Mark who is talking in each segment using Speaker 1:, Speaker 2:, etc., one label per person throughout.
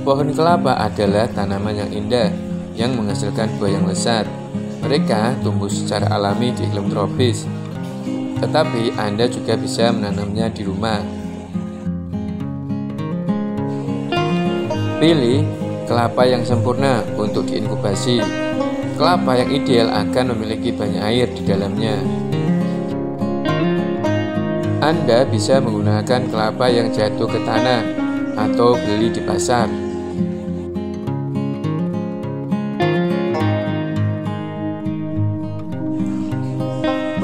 Speaker 1: Pohon kelapa adalah tanaman yang indah yang menghasilkan buah yang lezat. Mereka tumbuh secara alami di iklim tropis, tetapi Anda juga bisa menanamnya di rumah. Pilih kelapa yang sempurna untuk diinkubasi. Kelapa yang ideal akan memiliki banyak air di dalamnya. Anda bisa menggunakan kelapa yang jatuh ke tanah atau beli di pasar.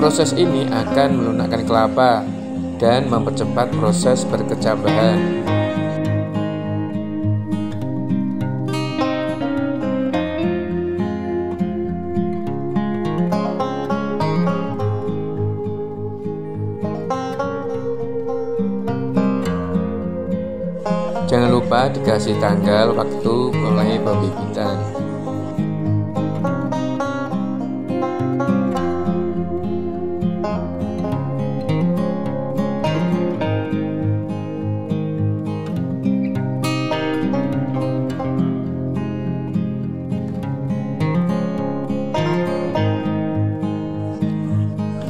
Speaker 1: Proses ini akan melunakkan kelapa dan mempercepat proses berkecambahan. Jangan lupa dikasih tanggal waktu mulai pembibitan.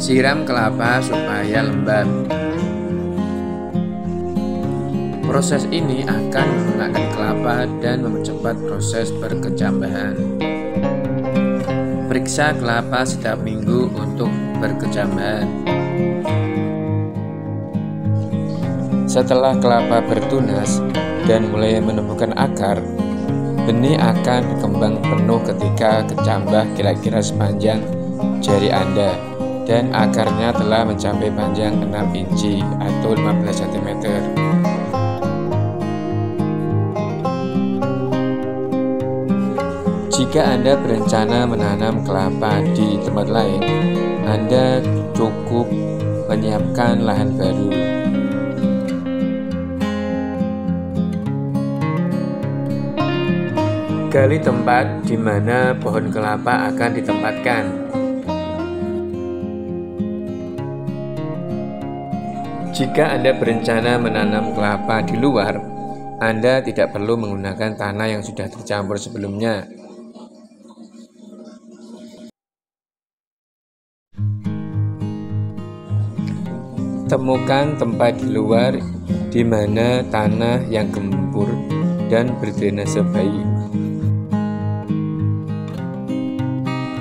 Speaker 1: Siram kelapa supaya lembab. Proses ini akan melunakkan kelapa dan mempercepat proses berkecambahan. Periksa kelapa setiap minggu untuk berkecambahan. Setelah kelapa bertunas dan mulai menemukan akar, benih akan berkembang penuh ketika kecambah kira-kira sepanjang jari Anda dan akarnya telah mencapai panjang 6 inci atau 15 cm. Jika Anda berencana menanam kelapa di tempat lain, Anda cukup menyiapkan lahan baru. Gali tempat di mana pohon kelapa akan ditempatkan. Jika Anda berencana menanam kelapa di luar, Anda tidak perlu menggunakan tanah yang sudah tercampur sebelumnya. Temukan tempat di luar di mana tanah yang gembur dan berdrainase baik.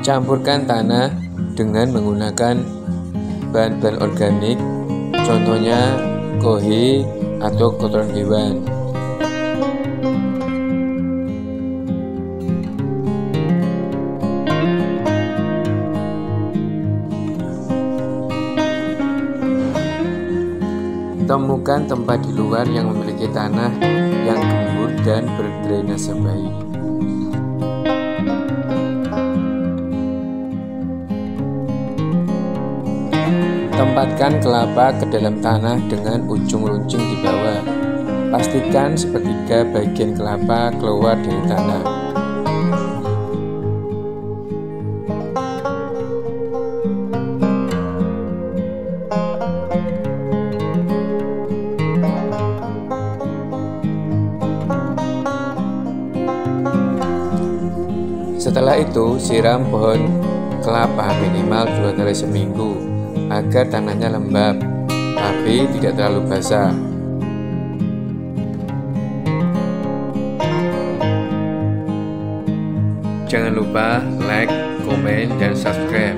Speaker 1: Campurkan tanah dengan menggunakan bahan-bahan organik, contohnya kohi atau kotoran hewan. Temukan tempat di luar yang memiliki tanah yang gembur dan berdrainase baik. Tempatkan kelapa ke dalam tanah dengan ujung runcing di bawah. Pastikan sepertiga bagian kelapa keluar dari tanah. Setelah itu, siram pohon kelapa minimal 2 kali seminggu agar tanahnya lembab, tapi tidak terlalu basah. Jangan lupa like, komen, dan subscribe.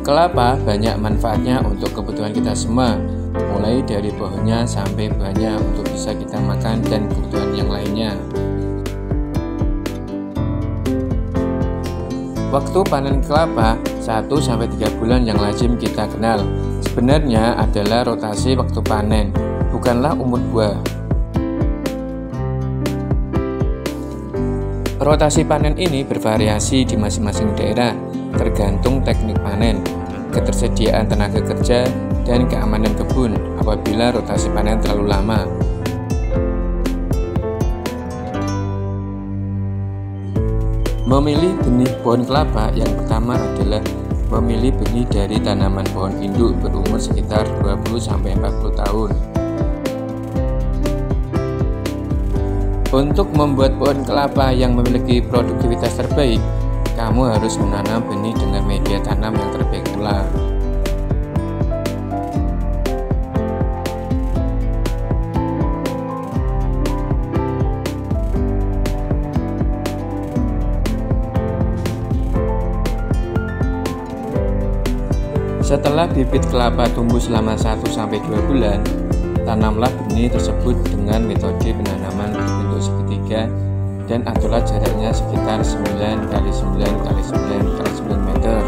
Speaker 1: Kelapa banyak manfaatnya untuk kebutuhan kita semua, mulai dari pohonnya sampai buahnya untuk bisa kita makan dan kebutuhan yang lainnya. Waktu panen kelapa 1-3 bulan yang lazim kita kenal sebenarnya adalah rotasi waktu panen, bukanlah umur buah. Rotasi panen ini bervariasi di masing-masing daerah, tergantung teknik panen, ketersediaan tenaga kerja, dan keamanan kebun apabila rotasi panen terlalu lama. Memilih benih pohon kelapa yang pertama adalah memilih benih dari tanaman pohon induk berumur sekitar 20-40 tahun. Untuk membuat pohon kelapa yang memiliki produktivitas terbaik, kamu harus menanam benih dengan media tanam yang terbaik pula. Setelah bibit kelapa tumbuh selama 1-2 bulan, tanamlah benih tersebut dengan metode penanaman berbentuk segitiga dan aturlah jaraknya sekitar 9x9x9x9 meter.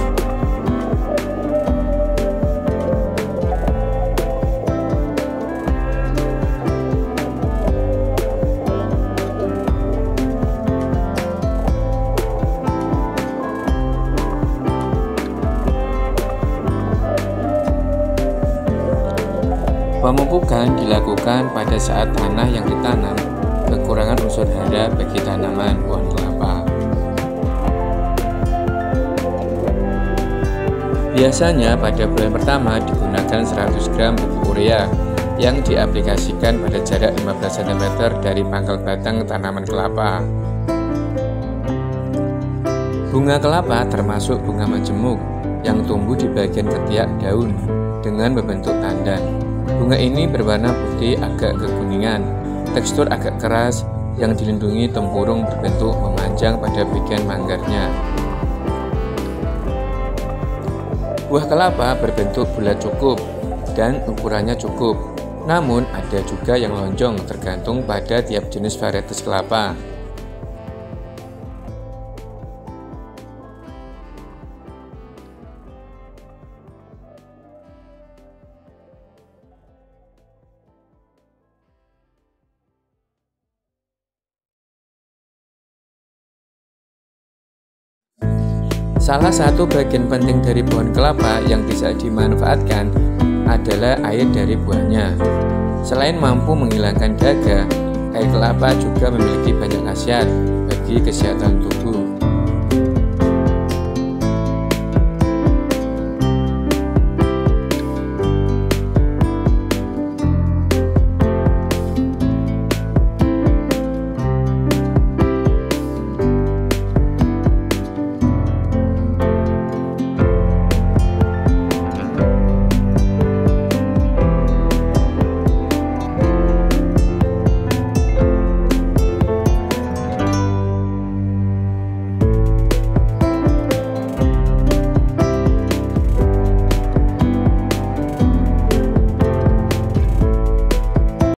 Speaker 1: Pemupukan dilakukan pada saat tanah yang ditanam kekurangan unsur hara bagi tanaman pohon kelapa. Biasanya pada bulan pertama digunakan 100 gram pupuk urea yang diaplikasikan pada jarak 15 cm dari pangkal batang tanaman kelapa. Bunga kelapa termasuk bunga majemuk yang tumbuh di bagian ketiak daun dengan membentuk tandan. Bunga ini berwarna putih agak kekuningan, tekstur agak keras yang dilindungi tempurung berbentuk memanjang pada bagian manggarnya. Buah kelapa berbentuk bulat cukup dan ukurannya cukup, namun ada juga yang lonjong tergantung pada tiap jenis varietas kelapa. Salah satu bagian penting dari pohon kelapa yang bisa dimanfaatkan adalah air dari buahnya. Selain mampu menghilangkan dahaga, air kelapa juga memiliki banyak khasiat bagi kesehatan tubuh.